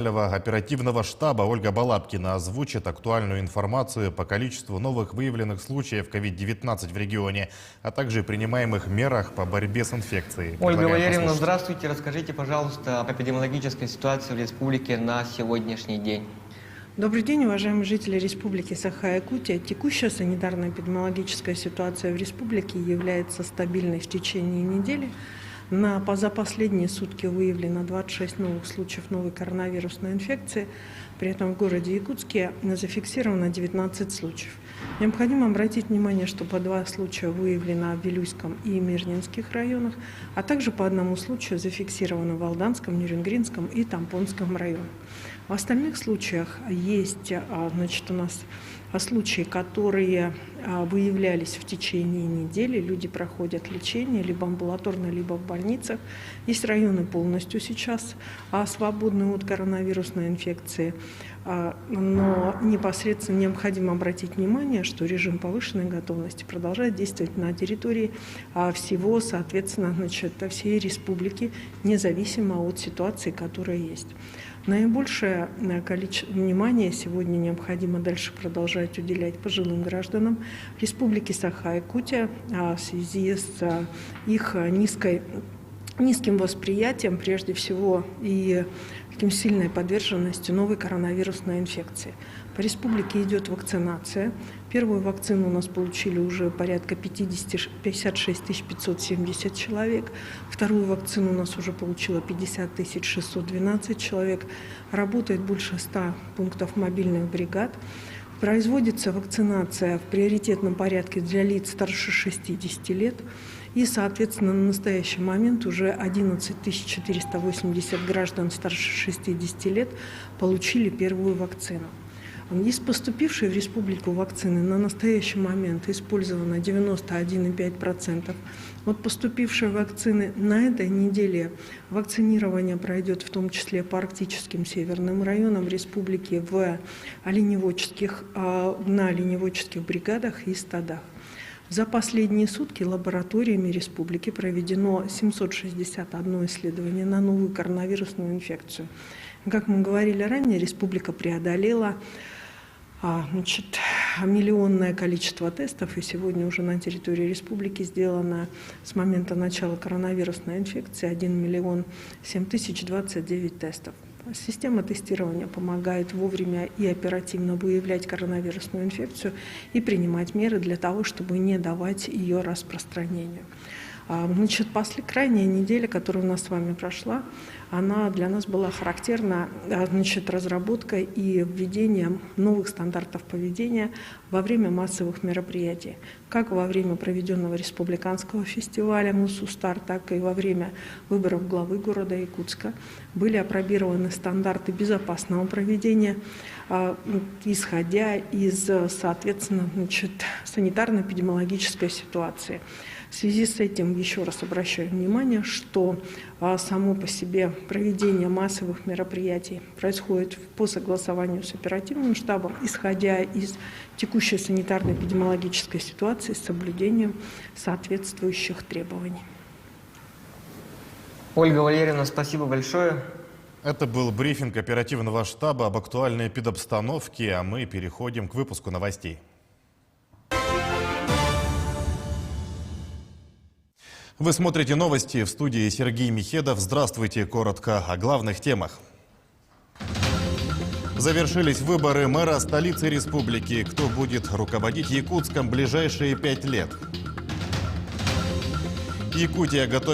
Оперативного штаба Ольга Балабкина озвучит актуальную информацию по количеству новых выявленных случаев COVID-19 в регионе, а также принимаемых мерах по борьбе с инфекцией. Ольга Валерьевна, здравствуйте. Расскажите, пожалуйста, об эпидемиологической ситуации в республике на сегодняшний день. Добрый день, уважаемые жители Республики Саха-Якутия. Текущая санитарно-эпидемиологическая ситуация в республике является стабильной в течение недели. За последние сутки выявлено 26 новых случаев новой коронавирусной инфекции. При этом в городе Якутске зафиксировано 19 случаев. Необходимо обратить внимание, что по 2 случая выявлено в Вилюйском и Мирнинских районах, а также по 1 случаю зафиксировано в Алданском, Нерюнгринском и Тампонском районах. В остальных случаях есть у нас случаи, которые выявлялись в течение недели. Люди проходят лечение либо амбулаторно, либо в больницах. Есть районы полностью сейчас свободны от коронавирусной инфекции. Но непосредственно необходимо обратить внимание, что режим повышенной готовности продолжает действовать на территории всего, соответственно, всей республики, независимо от ситуации, которая есть. Наибольшее количество внимания сегодня необходимо дальше продолжать уделять пожилым гражданам Республики Саха-Якутия в связи с их низким восприятием, прежде всего, и таким сильной подверженностью новой коронавирусной инфекции. По республике идет вакцинация. Первую вакцину у нас получили уже порядка 56 570 человек. Вторую вакцину у нас уже получило 50 612 человек. Работает больше 100 пунктов мобильных бригад. Производится вакцинация в приоритетном порядке для лиц старше 60 лет. И, соответственно, на настоящий момент уже 11 480 граждан старше 60 лет получили первую вакцину. Из поступившей в республику вакцины на настоящий момент использовано 91,5%. От поступившей вакцины на этой неделе вакцинирование пройдет в том числе по арктическим северным районам республики на оленеводческих бригадах и стадах. За последние сутки лабораториями республики проведено 761 исследование на новую коронавирусную инфекцию. Как мы говорили ранее, республика преодолела миллионное количество тестов, и сегодня уже на территории республики сделано с момента начала коронавирусной инфекции 1 007 029 тестов. Система тестирования помогает вовремя и оперативно выявлять коронавирусную инфекцию и принимать меры для того, чтобы не давать ее распространению. Крайняя неделя, которая у нас с вами прошла, она для нас была характерна разработкой и введением новых стандартов поведения во время массовых мероприятий. Как во время проведенного республиканского фестиваля «Мусустар», так и во время выборов главы города Якутска были опробированы стандарты безопасного проведения, исходя из, соответственно, санитарно-эпидемиологической ситуации. В связи с этим еще раз обращаю внимание, что само по себе проведение массовых мероприятий происходит по согласованию с оперативным штабом, исходя из текущей санитарно-эпидемиологической ситуации с соблюдением соответствующих требований. Ольга Валерьевна, спасибо большое. Это был брифинг оперативного штаба об актуальной эпидобстановке, а мы переходим к выпуску новостей. Вы смотрите новости, в студии Сергей Михедов. Здравствуйте. Коротко о главных темах. Завершились выборы мэра столицы республики. Кто будет руководить Якутском в ближайшие 5 лет? Якутия готовит